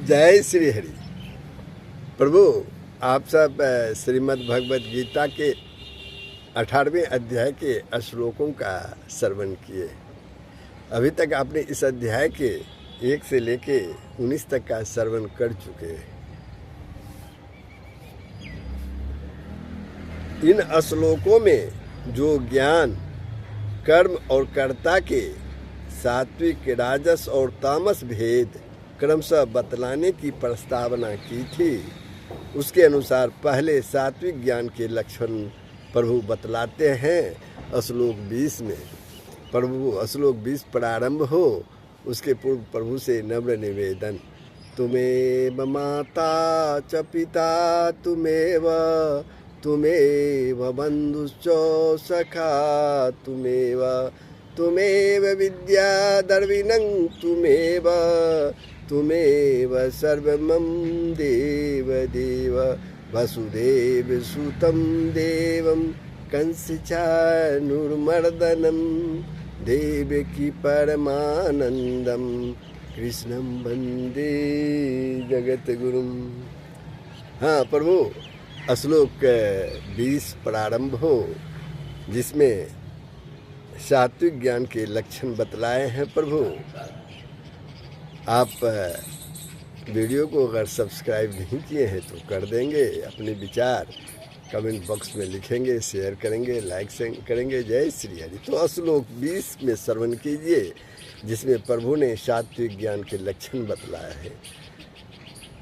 जय श्री हरि। प्रभु, आप सब श्रीमद् भगवद गीता के 18वें अध्याय के श्लोकों का श्रवण किए। अभी तक आपने इस अध्याय के 1 से लेके 19 तक का श्रवण कर चुके हैं। इन श्लोकों में जो ज्ञान, कर्म और कर्ता के सात्विक, राजस और तामस भेद क्रमशः बतलाने की प्रस्तावना की थी, उसके अनुसार पहले सात्विक ज्ञान के लक्षण प्रभु बतलाते हैं श्लोक 20 में। प्रभु श्लोक 20 प्रारंभ हो, उसके पूर्व प्रभु से नम्र निवेदन, तुमेव माता च पिता तुमेव बंधुश्च सखा तुमेव विद्या द्रविणं तुमेव सर्वमं देव वसुदेव सुतं देवं कंसचानूरमर्दनं देवकी परमानंदं कृष्णं वंदे जगतगुरुं। हाँ प्रभु, श्लोक 20 प्रारंभ हो, जिसमें सात्विक ज्ञान के लक्षण बतलाए हैं। प्रभु, आप वीडियो को अगर सब्सक्राइब नहीं किए हैं तो कर देंगे, अपने विचार कमेंट बॉक्स में लिखेंगे, शेयर करेंगे, लाइक करेंगे। जय श्री हरि। तो श्लोक 20 में श्रवण कीजिए, जिसमें प्रभु ने सात्विक ज्ञान के लक्षण बतलाए हैं।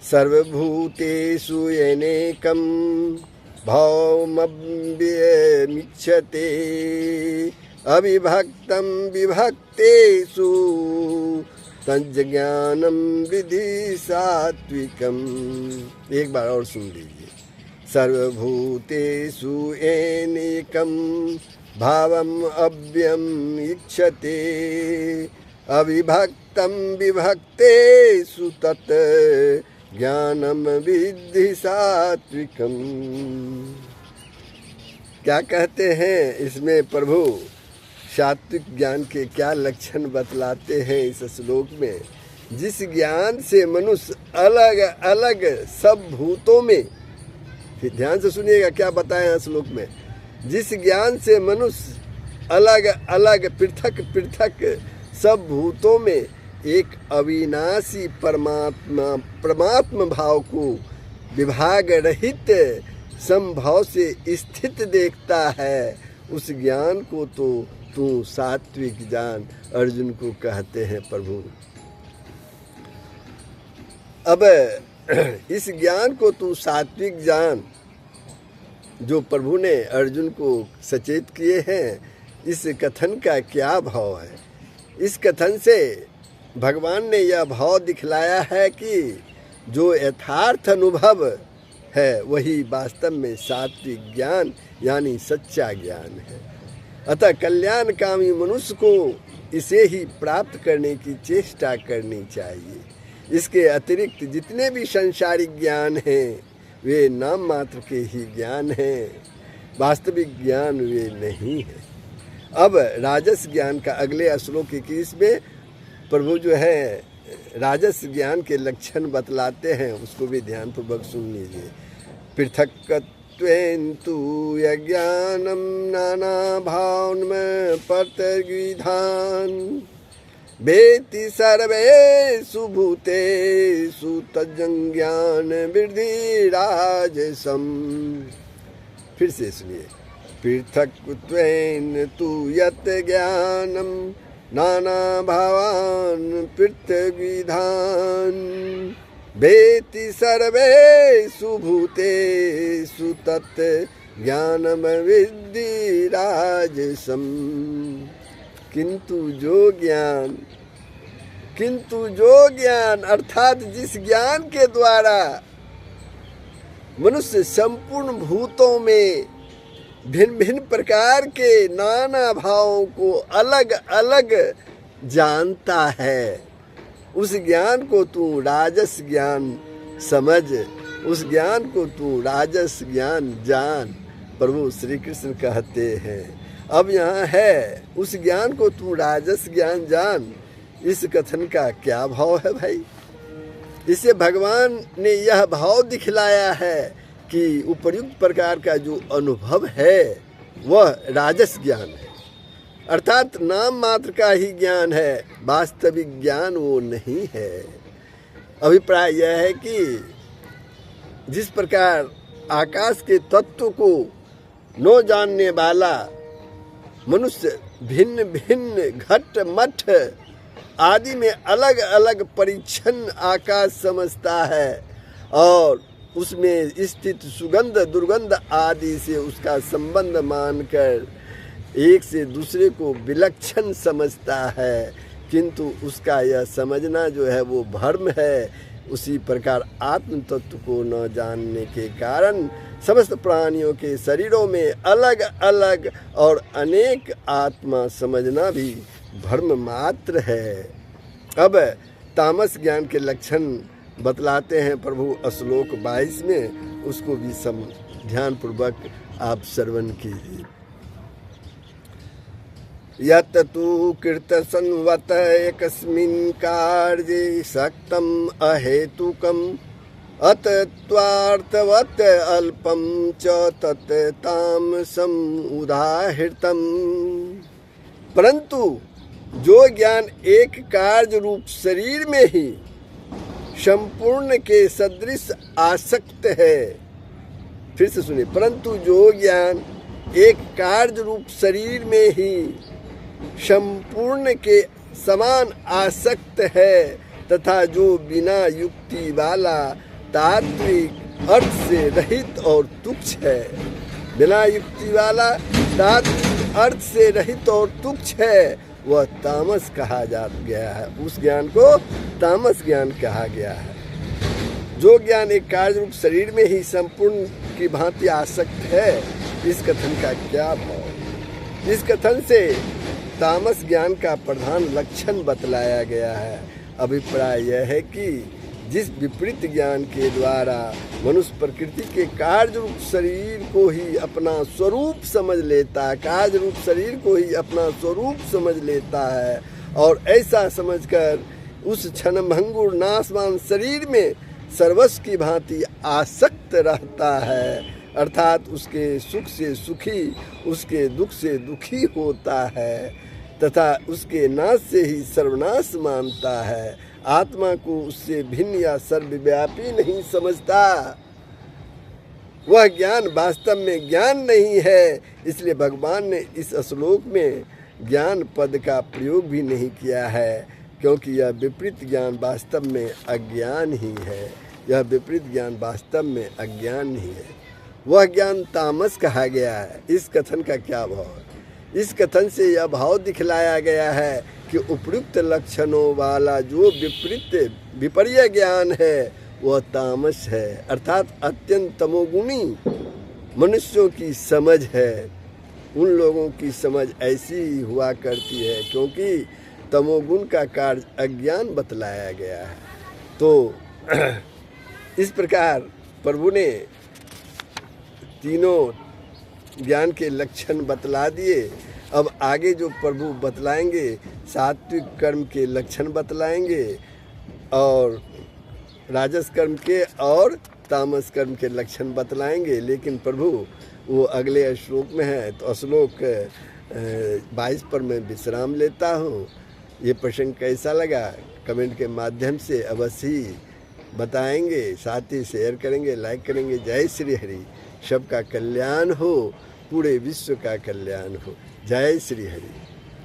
सर्वभूतेषु येनैकं भावमव्ययमिच्छते अविभक्तं विभक्तेषु तज्ज्ञानं विधि सात्विकम्। एक बार और सुन लीजिए। सर्वभूतेषु येनैकं भावम् अव्ययम् इच्छते अविभक्तं विभक्तेषु तत् ज्ञानम विद्धि सात्विकम। क्या कहते हैं इसमें प्रभु? सात्विक ज्ञान के क्या लक्षण बतलाते हैं इस श्लोक में? जिस ज्ञान से मनुष्य अलग अलग सब भूतों में, फिर ध्यान से सुनिएगा क्या बताया श्लोक में। जिस ज्ञान से मनुष्य अलग अलग पृथक पृथक सब भूतों में एक अविनाशी परमात्मा भाव को विभाग रहित समभाव से स्थित देखता है, उस ज्ञान को तो तू सात्विक जान, अर्जुन को कहते हैं प्रभु। अब इस ज्ञान को तू सात्विक जान, जो प्रभु ने अर्जुन को सचेत किए हैं, इस कथन का क्या भाव है? इस कथन से भगवान ने यह भाव दिखलाया है कि जो यथार्थ अनुभव है वही वास्तव में सात्विक ज्ञान यानी सच्चा ज्ञान है। अतः कल्याणकामी मनुष्य को इसे ही प्राप्त करने की चेष्टा करनी चाहिए। इसके अतिरिक्त जितने भी सांसारिक ज्ञान हैं वे नाम मात्र के ही ज्ञान हैं, वास्तविक ज्ञान वे नहीं है। अब राजस ज्ञान का अगले श्लोक 21 में प्रभु जो है राजस ज्ञान के लक्षण बतलाते हैं, उसको भी ध्यानपूर्वक सुन लीजिए। पृथक्त्वेन तु यज्ञानं नाना भावन्म परतद्विधान वेत्ति सर्वेषु भूतेषु तज्ज्ञान वृद्धि राजसम्। फिर से सुनिए। पृथक्त्वेन तु यत् ज्ञानं नाना भावान् पृथग्विधान् वेत्ति सर्वेषु भूतेषु तत् ज्ञानं विद्धि राजसम्। किंतु जो ज्ञान अर्थात जिस ज्ञान के द्वारा मनुष्य संपूर्ण भूतों में भिन्न भिन्न प्रकार के नाना भावों को अलग अलग जानता है, उस ज्ञान को तू राजस ज्ञान समझ, उस ज्ञान को तू राजस ज्ञान जान, प्रभु श्री कृष्ण कहते हैं। अब यहाँ है उस ज्ञान को तू राजस ज्ञान जान, इस कथन का क्या भाव है भाई? इससे भगवान ने यह भाव दिखलाया है कि उपर्युक्त प्रकार का जो अनुभव है वह राजस ज्ञान है, अर्थात नाम मात्र का ही ज्ञान है, वास्तविक ज्ञान वो नहीं है। अभिप्राय यह है कि जिस प्रकार आकाश के तत्व को न जानने वाला मनुष्य भिन्न भिन्न घट मठ आदि में अलग अलग परिच्छन्न आकाश समझता है और उसमें स्थित सुगंध दुर्गंध आदि से उसका संबंध मानकर एक से दूसरे को विलक्षण समझता है, किंतु उसका यह समझना जो है वो भ्रम है। उसी प्रकार आत्म तत्व को न जानने के कारण समस्त प्राणियों के शरीरों में अलग अलग और अनेक आत्मा समझना भी भ्रम मात्र है। अब तामस ज्ञान के लक्षण बतलाते हैं प्रभु श्लोक 22 में, उसको भी ध्यानपूर्वक आप श्रवण कीजिए। यत तु कृत संवत एकस्मिन् कार्ये सक्तम् अहेतुकम् अतत्वार्थवत् अल्पं च तत् तामसम् उदाहृतम्। परंतु जो ज्ञान एक कार्य रूप शरीर में ही संपूर्ण के सदृश आसक्त है, फिर से सुनिए, परंतु जो ज्ञान एक कार्य रूप शरीर में ही संपूर्ण के समान आसक्त है तथा जो बिना युक्ति वाला तात्विक अर्थ से रहित और तुच्छ है, बिना युक्ति वाला तात्विक अर्थ से रहित और तुच्छ है, वह तामस कहा जा गया है। उस ज्ञान को तामस ज्ञान कहा गया है। जो ज्ञान एक कार्य रूप शरीर में ही संपूर्ण की भांति आसक्त है, इस कथन का क्या भाव? इस कथन से तामस ज्ञान का प्रधान लक्षण बतलाया गया है। अभिप्राय यह है कि जिस विपरीत ज्ञान के द्वारा मनुष्य प्रकृति के कार्य रूप शरीर को ही अपना स्वरूप समझ लेता है, कार्य रूप शरीर को ही अपना स्वरूप समझ लेता है और ऐसा समझकर उस क्षणभंगुर नाशवान शरीर में सर्वस्व की भांति आसक्त रहता है, अर्थात उसके सुख से सुखी, उसके दुख से दुखी होता है तथा उसके नाश से ही सर्वनाश मानता है। आत्मा को उससे भिन्न या सर्वव्यापी नहीं समझता। वह ज्ञान वास्तव में ज्ञान नहीं है। इसलिए भगवान ने इस श्लोक में ज्ञान पद का प्रयोग भी नहीं किया है, क्योंकि यह विपरीत ज्ञान वास्तव में अज्ञान ही है। यह विपरीत ज्ञान वास्तव में अज्ञान ही है। वह ज्ञान तामस कहा गया है। इस कथन का क्या भाव है? इस कथन से यह भाव दिखलाया गया है कि उपयुक्त लक्षणों वाला जो विपर्य ज्ञान है वह तामस है, अर्थात अत्यंत तमोगुणी मनुष्यों की समझ है। उन लोगों की समझ ऐसी ही हुआ करती है क्योंकि तमोगुण का कार्य अज्ञान बतलाया गया है। तो इस प्रकार प्रभु ने तीनों ज्ञान के लक्षण बतला दिए। अब आगे जो प्रभु बतलाएंगे सात्विक कर्म के लक्षण बतलाएंगे और राजस कर्म के और तामस कर्म के लक्षण बतलाएंगे। लेकिन प्रभु वो अगले श्लोक में है, तो श्लोक 22 पर मैं विश्राम लेता हूँ। ये प्रसंग कैसा लगा कमेंट के माध्यम से अवश्य ही बताएंगे, साथ ही शेयर करेंगे, लाइक करेंगे। जय श्री हरि। सबका कल्याण हो, पूरे विश्व का कल्याण हो। जय श्री हरि।